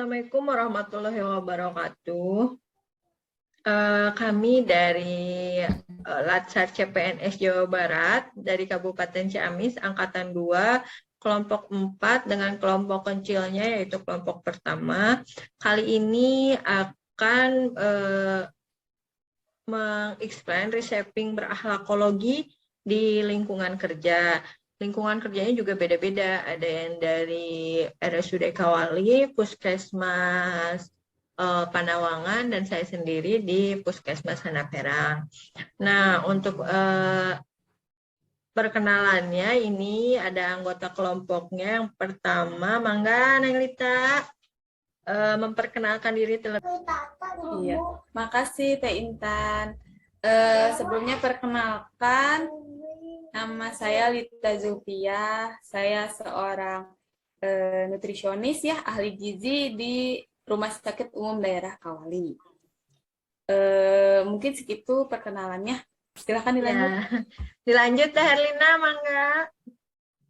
Assalamualaikum warahmatullahi wabarakatuh. Kami dari Latsar CPNS Jawa Barat dari Kabupaten Ciamis, Angkatan 2, kelompok 4 dengan kelompok kecilnya yaitu kelompok pertama. Kali ini akan mengeksplain reshaping berakhlakologi di lingkungan kerja. Lingkungan kerjanya juga beda-beda. Ada yang dari RSUD Kawali, Puskesmas Panawangan, dan saya sendiri di Puskesmas Hanaperang. Nah, untuk perkenalannya ini ada anggota kelompoknya. Yang pertama, Mangga Neng Lita, memperkenalkan diri terlebih. Iya, makasih Teh Intan. Sebelumnya perkenalkan, nama saya Lita Zulfiah. Saya seorang nutrisionis ya, ahli gizi di Rumah Sakit Umum Daerah Kawali. Mungkin segitu perkenalannya. Silakan dilanjut. Ya, dilanjut Teh Herlina, Mangga.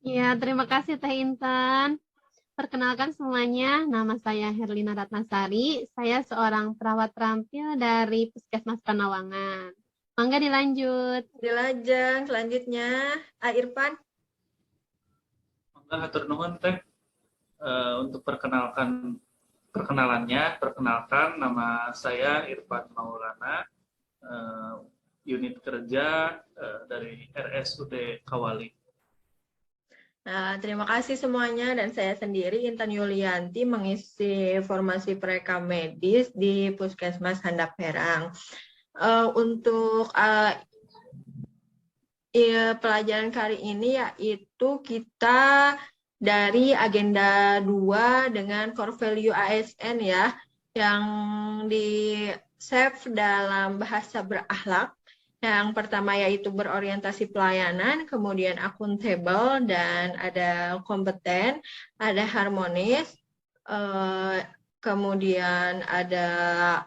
Ya, terima kasih Teh Intan. Perkenalkan semuanya, nama saya Herlina Ratnasari. Saya seorang perawat terampil dari Puskesmas Panawangan. Mangga dilanjut. Dilajeng, selanjutnya Irfan. Mangga hatur nuhun Teh. Untuk perkenalkan nama saya Irfan Maulana, unit kerja dari RSUD Kawali. Nah, terima kasih semuanya, dan saya sendiri Intan Yulianti mengisi formasi prekamedis medis di Puskesmas Handap Perang. Untuk pelajaran kali ini yaitu kita dari agenda 2 dengan core value ASN ya, yang di save dalam bahasa berakhlak. Yang pertama yaitu berorientasi pelayanan, kemudian akuntabel, dan ada kompeten, ada harmonis, kemudian ada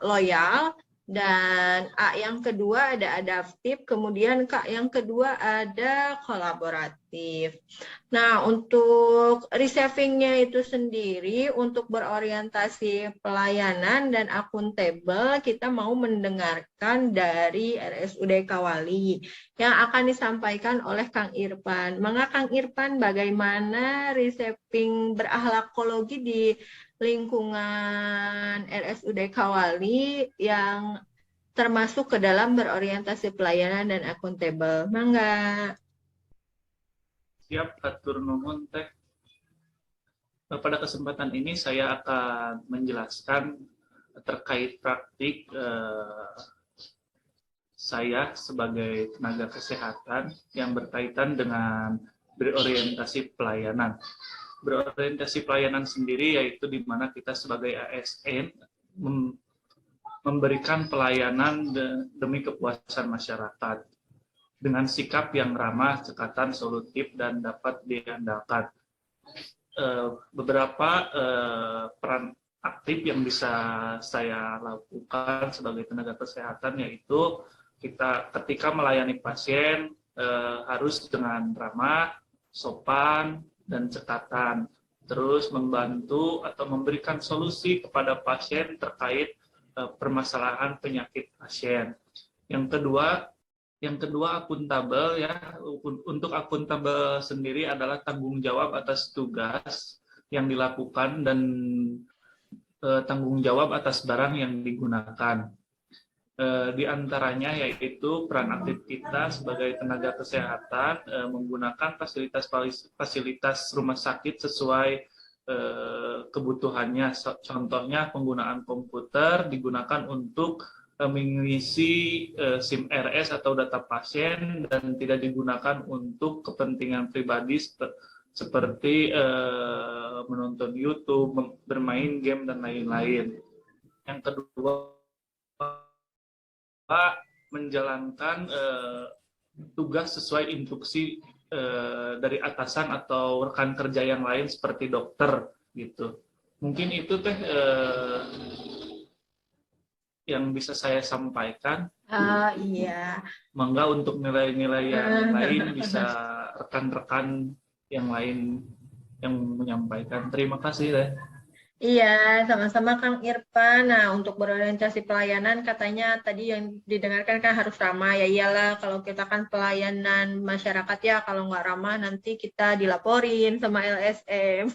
loyal, dan A yang kedua ada adaptif, kemudian K yang kedua ada kolaboratif. Nah, untuk receiving-nya itu sendiri, untuk berorientasi pelayanan dan akuntabel, kita mau mendengarkan dari RSUD Kawali yang akan disampaikan oleh Kang Irfan. Maka Kang Irfan, bagaimana receiving berakhlakologi di lingkungan RSUD Kawali yang termasuk ke dalam berorientasi pelayanan dan akuntabel? Mangga. Siap, hatur nuhun Teh. Pada kesempatan ini saya akan menjelaskan terkait praktik saya sebagai tenaga kesehatan yang berkaitan dengan berorientasi pelayanan. Berorientasi pelayanan sendiri yaitu di mana kita sebagai ASN memberikan pelayanan demi kepuasan masyarakat dengan sikap yang ramah, cekatan, solutif, dan dapat diandalkan. Beberapa peran aktif yang bisa saya lakukan sebagai tenaga kesehatan yaitu kita ketika melayani pasien harus dengan ramah, sopan, dan cekatan. Terus membantu atau memberikan solusi kepada pasien terkait permasalahan penyakit pasien. Yang kedua akuntabel ya. Untuk akuntabel sendiri adalah tanggung jawab atas tugas yang dilakukan dan tanggung jawab atas barang yang digunakan. Di antaranya yaitu peran aktif kita sebagai tenaga kesehatan menggunakan fasilitas rumah sakit sesuai kebutuhannya. Contohnya penggunaan komputer digunakan untuk mengisi SIM RS atau data pasien dan tidak digunakan untuk kepentingan pribadi seperti menonton YouTube, bermain game, dan lain-lain. Yang kedua, menjalankan tugas sesuai instruksi dari atasan atau rekan kerja yang lain seperti dokter gitu. Mungkin itu Teh yang bisa saya sampaikan. Iya. Mangga untuk nilai-nilai yang lain bisa rekan-rekan yang lain yang menyampaikan. Terima kasih Teh. Iya, sama-sama Kang Irfan. Nah, untuk berorientasi pelayanan katanya tadi yang didengarkan kan harus ramah. Ya iyalah, kalau kita kan pelayanan masyarakat ya, kalau nggak ramah nanti kita dilaporin sama LSM.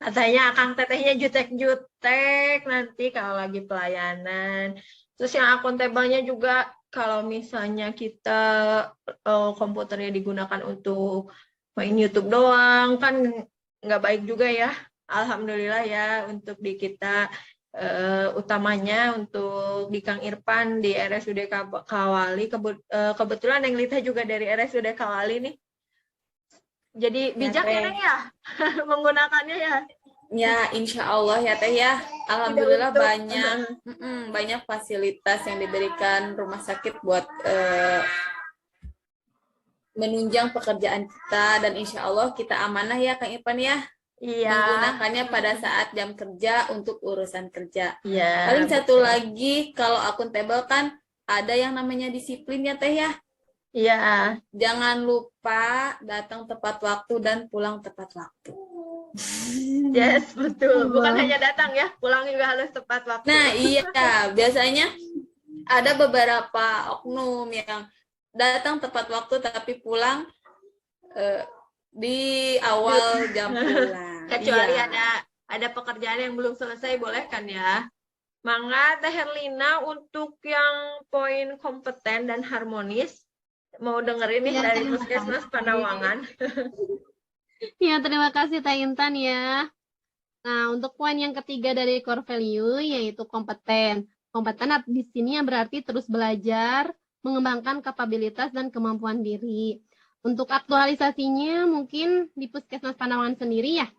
Katanya Kang Tetehnya jutek-jutek nanti kalau lagi pelayanan. Terus yang akuntabelnya juga kalau misalnya kita komputernya digunakan untuk main YouTube doang, kan nggak baik juga ya. Alhamdulillah ya untuk di kita utamanya untuk di Kang Irfan di RSUD Kawali kebetulan yang Lita juga dari RSUD Kawali nih. Jadi bijak ya Neng ya menggunakannya ya. Ya, insya Allah ya Teh ya. Alhamdulillah banyak fasilitas yang diberikan rumah sakit buat menunjang pekerjaan kita, dan insya Allah kita amanah ya Kang Irfan ya. Iya. Menggunakannya pada saat jam kerja untuk urusan kerja. Iya. Paling satu lagi, kalau akuntabel kan ada yang namanya disiplin ya Teh ya. Iya. Jangan lupa datang tepat waktu dan pulang tepat waktu. Yes, betul. Bukan hanya datang ya, pulang juga harus tepat waktu. Nah iya, biasanya ada beberapa oknum yang datang tepat waktu tapi pulang di awal jam pulang. Kecuali ada pekerjaan yang belum selesai, boleh kan ya? Mangga Teh Herlina untuk yang poin kompeten dan harmonis, mau dengerin nih dari Puskesmas Pandawangan. Ya, terima kasih Teh Intan ya. Nah, untuk poin yang ketiga dari core value yaitu kompeten. Kompeten di sini yang berarti terus belajar, mengembangkan kapabilitas dan kemampuan diri. Untuk aktualisasinya mungkin di Puskesmas Pandawangan sendiri ya.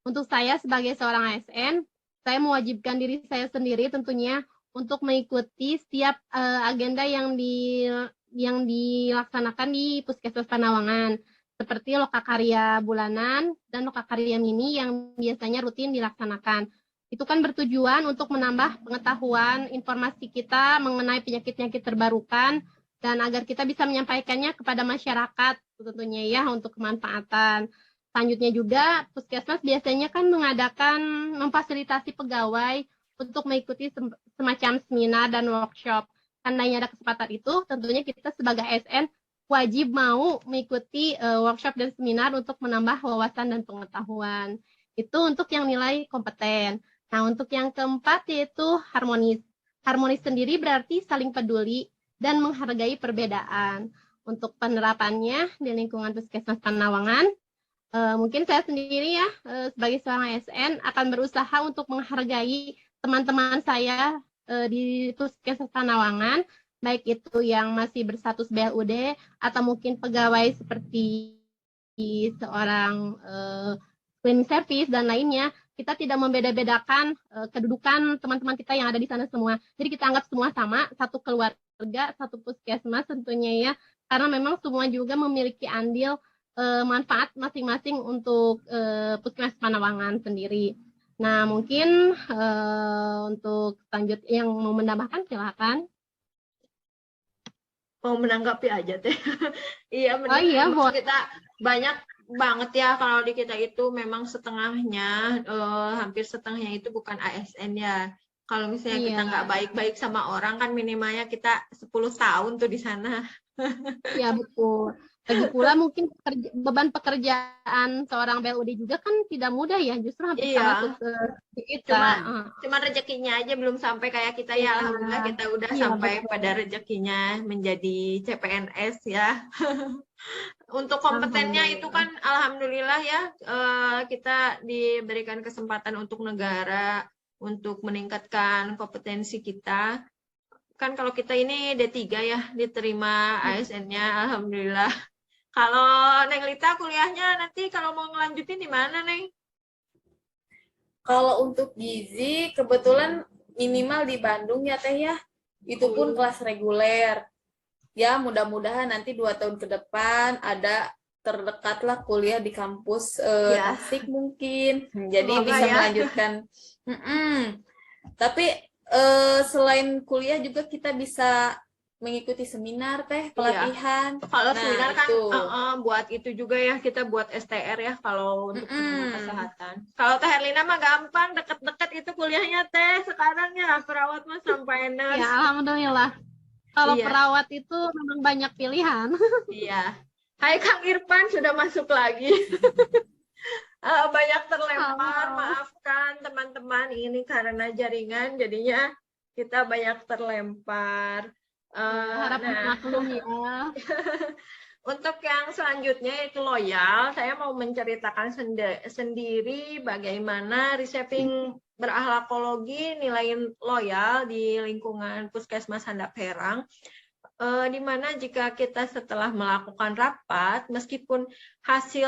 Untuk saya sebagai seorang ASN, saya mewajibkan diri saya sendiri tentunya untuk mengikuti setiap agenda yang dilaksanakan di Puskesmas Pandawangan, seperti lokakarya bulanan dan lokakarya mini yang biasanya rutin dilaksanakan. Itu kan bertujuan untuk menambah pengetahuan informasi kita mengenai penyakit-penyakit terbarukan dan agar kita bisa menyampaikannya kepada masyarakat tentunya ya untuk kemanfaatan. Selanjutnya juga Puskesmas biasanya kan memfasilitasi pegawai untuk mengikuti semacam seminar dan workshop. Andainya ada kesempatan itu, tentunya kita sebagai ASN wajib mau mengikuti workshop dan seminar untuk menambah wawasan dan pengetahuan. Itu untuk yang nilai kompeten. Nah, untuk yang keempat yaitu harmonis. Harmonis sendiri berarti saling peduli dan menghargai perbedaan. Untuk penerapannya di lingkungan Puskesmas Pandawangan, mungkin saya sendiri ya sebagai seorang ASN akan berusaha untuk menghargai teman-teman saya di Puskesmas Pandawangan, baik itu yang masih berstatus BLUD atau mungkin pegawai seperti seorang cleaning service dan lainnya. Kita tidak membeda-bedakan kedudukan teman-teman kita yang ada di sana semua. Jadi kita anggap semua sama, satu keluarga, satu puskesmas tentunya ya. Karena memang semua juga memiliki andil manfaat masing-masing untuk Puskesmas Pandawangan sendiri. Nah, mungkin untuk lanjut yang mau menambahkan silakan. Mau menanggapi aja Teh. Iya, iya, kita banyak banget ya kalau di kita itu memang setengahnya, hampir setengahnya itu bukan ASN ya. Kalau misalnya kita nggak baik-baik sama orang kan minimalnya kita 10 tahun tuh di sana. Ya betul. Lagi pula mungkin beban pekerjaan seorang BLUD juga kan tidak mudah ya, justru hampir sama seperti kita. Cuma rezekinya aja belum sampai kayak kita ya, alhamdulillah kita udah sampai pada rezekinya menjadi CPNS ya. Untuk kompetennya itu kan alhamdulillah ya, kita diberikan kesempatan untuk negara untuk meningkatkan kompetensi kita. Kan kalau kita ini D3 ya, diterima ASN-nya alhamdulillah. Kalau Neng Lita kuliahnya nanti kalau mau ngelanjutin di mana, Neng? Kalau untuk gizi kebetulan minimal di Bandung ya Teh ya. Itu pun kelas reguler. Ya mudah-mudahan nanti 2 tahun ke depan ada terdekatlah kuliah di kampus Tasik mungkin. Jadi semoga bisa melanjutkan. Tapi selain kuliah juga kita bisa mengikuti seminar teh, pelatihan. Kalau Nah, seminar kan itu. buat itu juga ya, kita buat STR ya kalau untuk tenaga Mm-mm. kesehatan. Kalau Teh Herlina mah gampang, deket-deket itu kuliahnya Teh. Sekarang ya perawat mah sampai Ya, nurse. alhamdulillah. Kalau Iya, perawat itu memang banyak pilihan. iya. Hai Kang Irfan sudah masuk lagi. Banyak terlempar, Halo. maafkan teman-teman ini karena jaringan jadinya kita banyak terlempar. Harap Nah, maklum ya. untuk yang selanjutnya yaitu loyal, saya mau menceritakan sendiri bagaimana reshaping berakhlakologi nilai loyal di lingkungan Puskesmas Handap Herang. Di mana jika kita setelah melakukan rapat, meskipun hasil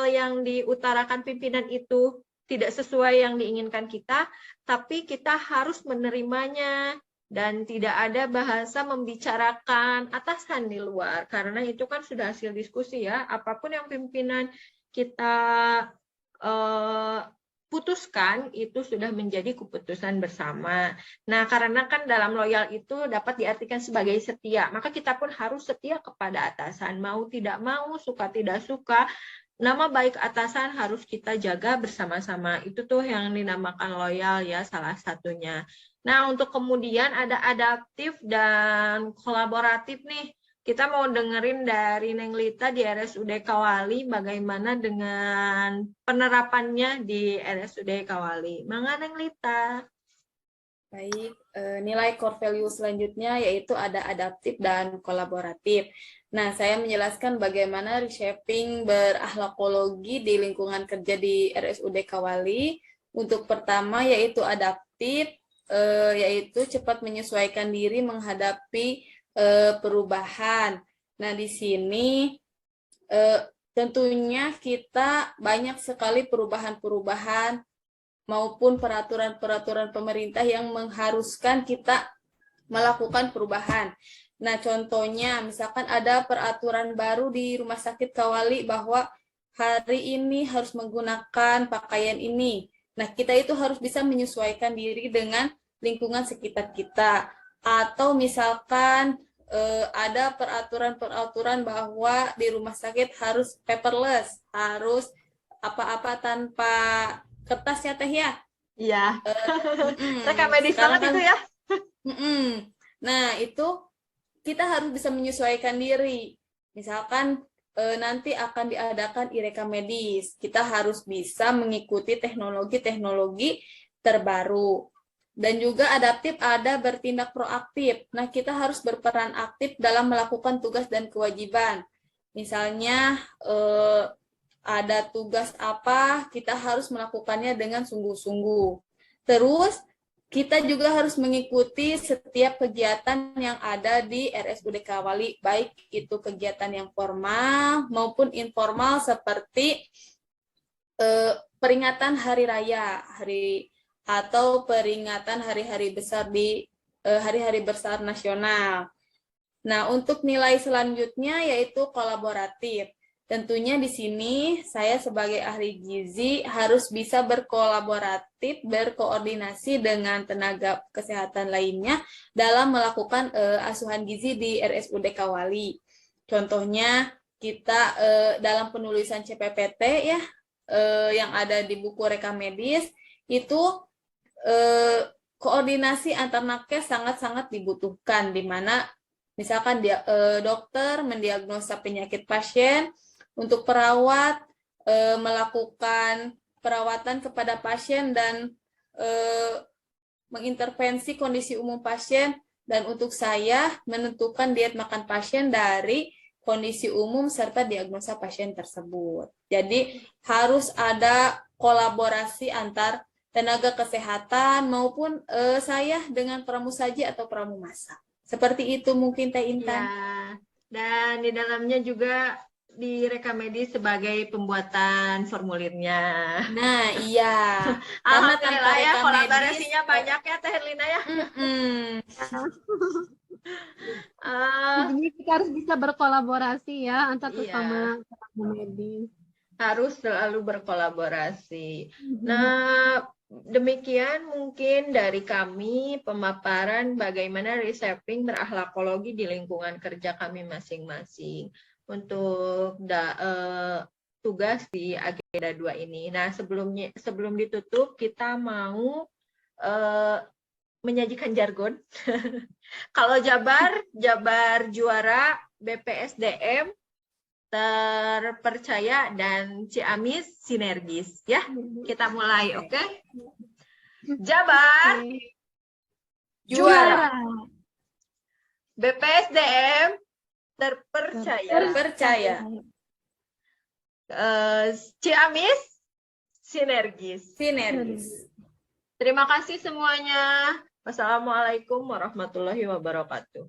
yang diutarakan pimpinan itu tidak sesuai yang diinginkan kita, tapi kita harus menerimanya dan tidak ada bahasa membicarakan atasan di luar, karena itu kan sudah hasil diskusi ya, apapun yang pimpinan kita putuskan itu sudah menjadi keputusan bersama. Nah, karena kan dalam loyal itu dapat diartikan sebagai setia, maka kita pun harus setia kepada atasan. Mau tidak mau, suka tidak suka, nama baik atasan harus kita jaga bersama-sama. Itu tuh yang dinamakan loyal ya, salah satunya. Nah, untuk kemudian ada adaptif dan kolaboratif nih. Kita mau dengerin dari Neng Lita di RSUD Kawali bagaimana dengan penerapannya di RSUD Kawali. Mangga Neng Lita. Baik, nilai core value selanjutnya yaitu ada adaptif dan kolaboratif. Nah, saya menjelaskan bagaimana reshaping berakhlakologi di lingkungan kerja di RSUD Kawali. Untuk pertama yaitu adaptif, yaitu cepat menyesuaikan diri menghadapi perubahan. Nah, di sini tentunya kita banyak sekali perubahan-perubahan maupun peraturan-peraturan pemerintah yang mengharuskan kita melakukan perubahan. Nah, contohnya misalkan ada peraturan baru di Rumah Sakit Kawali bahwa hari ini harus menggunakan pakaian ini. Nah, kita itu harus bisa menyesuaikan diri dengan lingkungan sekitar kita. Atau misalkan ada peraturan-peraturan bahwa di rumah sakit harus paperless, harus apa-apa tanpa kertas ya Teh ya? Iya. Rekam medis banget kan, itu ya. Nah, itu kita harus bisa menyesuaikan diri. Misalkan nanti akan diadakan e-rekam medis, kita harus bisa mengikuti teknologi-teknologi terbaru. Dan juga adaptif ada bertindak proaktif. Nah, kita harus berperan aktif dalam melakukan tugas dan kewajiban. Misalnya ada tugas apa, kita harus melakukannya dengan sungguh-sungguh. Terus, kita juga harus mengikuti setiap kegiatan yang ada di RSUD Kawali, baik itu kegiatan yang formal maupun informal seperti peringatan hari raya, atau peringatan hari-hari besar di hari-hari besar nasional. Nah, untuk nilai selanjutnya yaitu kolaboratif. Tentunya di sini saya sebagai ahli gizi harus bisa berkolaboratif, berkoordinasi dengan tenaga kesehatan lainnya dalam melakukan asuhan gizi di RSUD Kawali. Contohnya kita dalam penulisan CPPT ya yang ada di buku rekam medis itu koordinasi antar nakes sangat-sangat dibutuhkan, di mana misalkan dokter mendiagnosa penyakit pasien, untuk perawat melakukan perawatan kepada pasien dan mengintervensi kondisi umum pasien, dan untuk saya menentukan diet makan pasien dari kondisi umum serta diagnosa pasien tersebut. Jadi harus ada kolaborasi antar tenaga kesehatan maupun saya dengan pramusaji atau pramumasa. Seperti itu mungkin Teh Intan. Ya, dan di dalamnya juga direkam medis sebagai pembuatan formulirnya. Nah, iya. Alhamdulillah ya, kolaborasinya banyak ya Teh Herlina ya. Jadi kita harus bisa berkolaborasi ya antar sesama tenaga medis. Harus selalu berkolaborasi. Nah, Demikian mungkin dari kami pemaparan bagaimana reshaping berakhlakologi di lingkungan kerja kami masing-masing untuk tugas di agenda 2 ini. Nah, sebelum ditutup kita mau menyajikan jargon. Kalau Jabar juara, BPSDM terpercaya, dan Ciamis sinergis ya. Kita mulai, oke? Jabar juara, BPSDM terpercaya, Ciamis sinergis. Terima kasih semuanya. Wassalamualaikum warahmatullahi wabarakatuh.